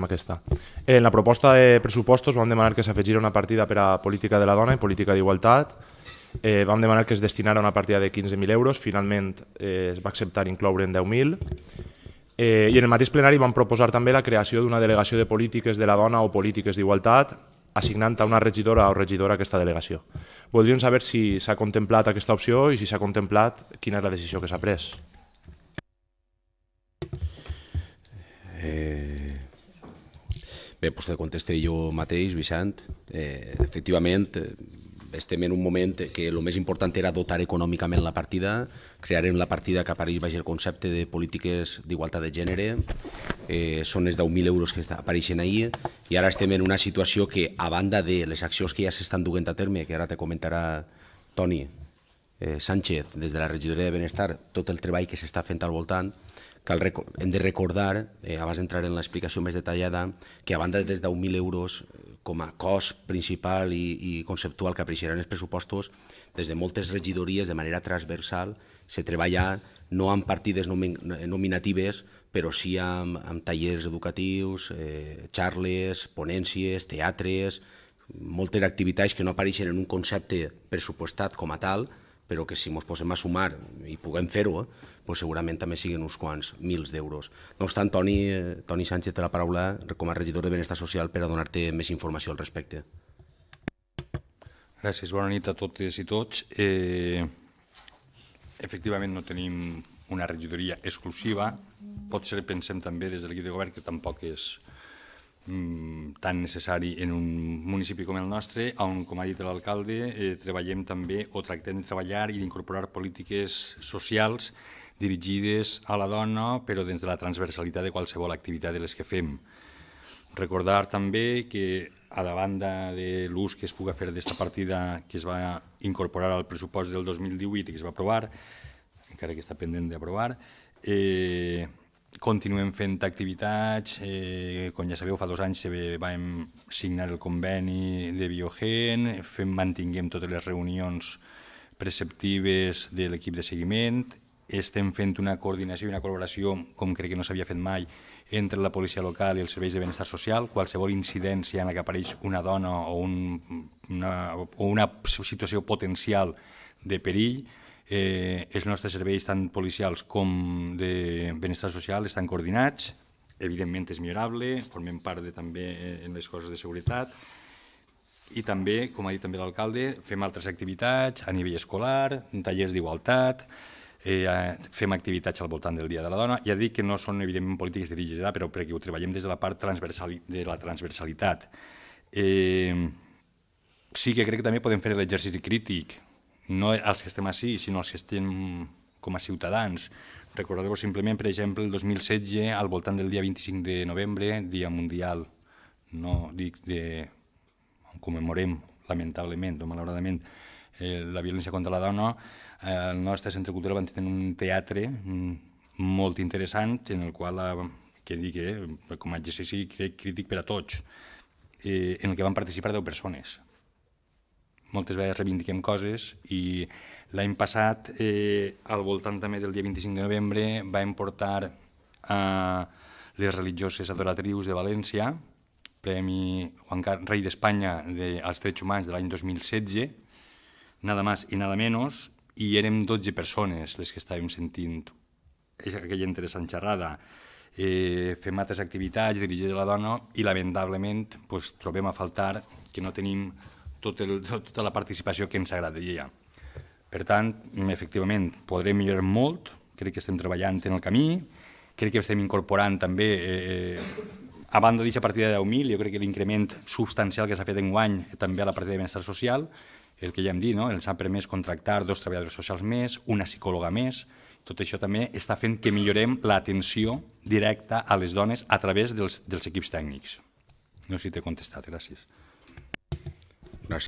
amb aquesta. En la proposta de pressupostos vam demanar que s'afegira una partida per a política de la dona i política d'igualtat. Vam demanar que es destinara una partida de 15.000 euros, finalment es va acceptar incloure en 10.000. I en el mateix plenari vam proposar també la creació d'una delegació de polítiques de la dona o polítiques d'igualtat, assignant a una regidora o regidora aquesta delegació. Voldríem saber si s'ha contemplat aquesta opció i si s'ha contemplat quina és la decisió que s'ha pres. Bé, doncs te contesté jo mateix, Vicent. Efectivament, estem en un moment que el més important era dotar econòmicament la partida, crearem la partida que apareix baix el concepte de polítiques d'igualtat de gènere, són els 10.000 euros que apareixen ahir, i ara estem en una situació que, a banda de les accions que ja s'estan duent a terme, que ara te comentarà Toni Sánchez, des de la regidoria de Benestar, tot el treball que s'està fent al voltant, hem de recordar, abans d'entrar en l'explicació més detallada, que a banda dels 10.000 euros com a cost principal i conceptual que apareixeran els pressupostos, des de moltes regidories de manera transversal se treballa no amb partides nominatives, però sí amb tallers educatius, xarles, ponències, teatres, moltes activitats que no apareixen en un concepte pressupostat com a tal, però que si ens posem a sumar i puguem fer-ho, segurament també siguin uns quants mils d'euros. No obstant, Toni Sánchez té la paraula com a regidor de Benestar Social per a donar-te més informació al respecte. Gràcies, bona nit a totes i tots. Efectivament no tenim una regidoria exclusiva, potser pensem també des de l'equip de govern que tampoc és tan necessari en un municipi com el nostre, on, com ha dit l'alcalde, treballem també o tractem de treballar i d'incorporar polítiques socials dirigides a la dona, però dins de la transversalitat de qualsevol activitat de les que fem. Recordar també que, a la banda de l'ús que es pugui fer d'esta partida que es va incorporar al pressupost del 2018 i que es va aprovar, encara que està pendent d'aprovar, continuem fent activitats. Com ja sabeu, fa 2 anys vam signar el conveni de Biogen, mantinguem totes les reunions preceptives de l'equip de seguiment, estem fent una coordinació i una col·laboració, com crec que no s'havia fet mai, entre la policia local i els serveis de benestar social. Qualsevol incidència en la que apareix una dona o una situació potencial de perill, els nostres serveis, tant policials com de benestar social, estan coordinats. Evidentment és millorable, formem part també en les coses de seguretat. I també, com ha dit també l'alcalde, fem altres activitats a nivell escolar, tallers d'igualtat, fem activitats al voltant del Dia de la Dona. Ja dic que no són, evidentment, polítiques dirigides, però perquè ho treballem des de la part de la transversalitat. Sí que crec que també podem fer l'exercici crític, no els que estem ací, sinó els que estem com a ciutadans. Recordeu-vos simplement, per exemple, el 2016, al voltant del dia 25 de novembre, Dia Mundial, no dic on commemorem, lamentablement o malauradament, la violència contra la dona, el nostre centre cultural va tenir un teatre molt interessant, en el qual, que dic, com a exercici crític per a tots, en el que van participar 10 persones. Moltes vegades reivindiquem coses i l'any passat, al voltant també del dia 25 de novembre, vam portar les religioses adoratrius de València, Premi Rei d'Espanya als Drets Humans de l'any 2016, nada más i nada menos, i érem 12 persones les que estàvem sentint aquella interessant xerrada. Fem altres activitats dirigides a la dona i, lamentablement, trobem a faltar que no tenim tota la participació que ens agradaria. Per tant, efectivament, podrem millorar molt, crec que estem treballant en el camí, crec que estem incorporant també, a banda d'aquesta partida de 10.000, jo crec que l'increment substancial que s'ha fet enguany també a la partida de benestar social, el que ja hem dit, ens ha permès contractar 2 treballadors socials més, una psicòloga més. Tot això també està fent que millorem l'atenció directa a les dones a través dels equips tècnics. No sé si t'he contestat, gràcies.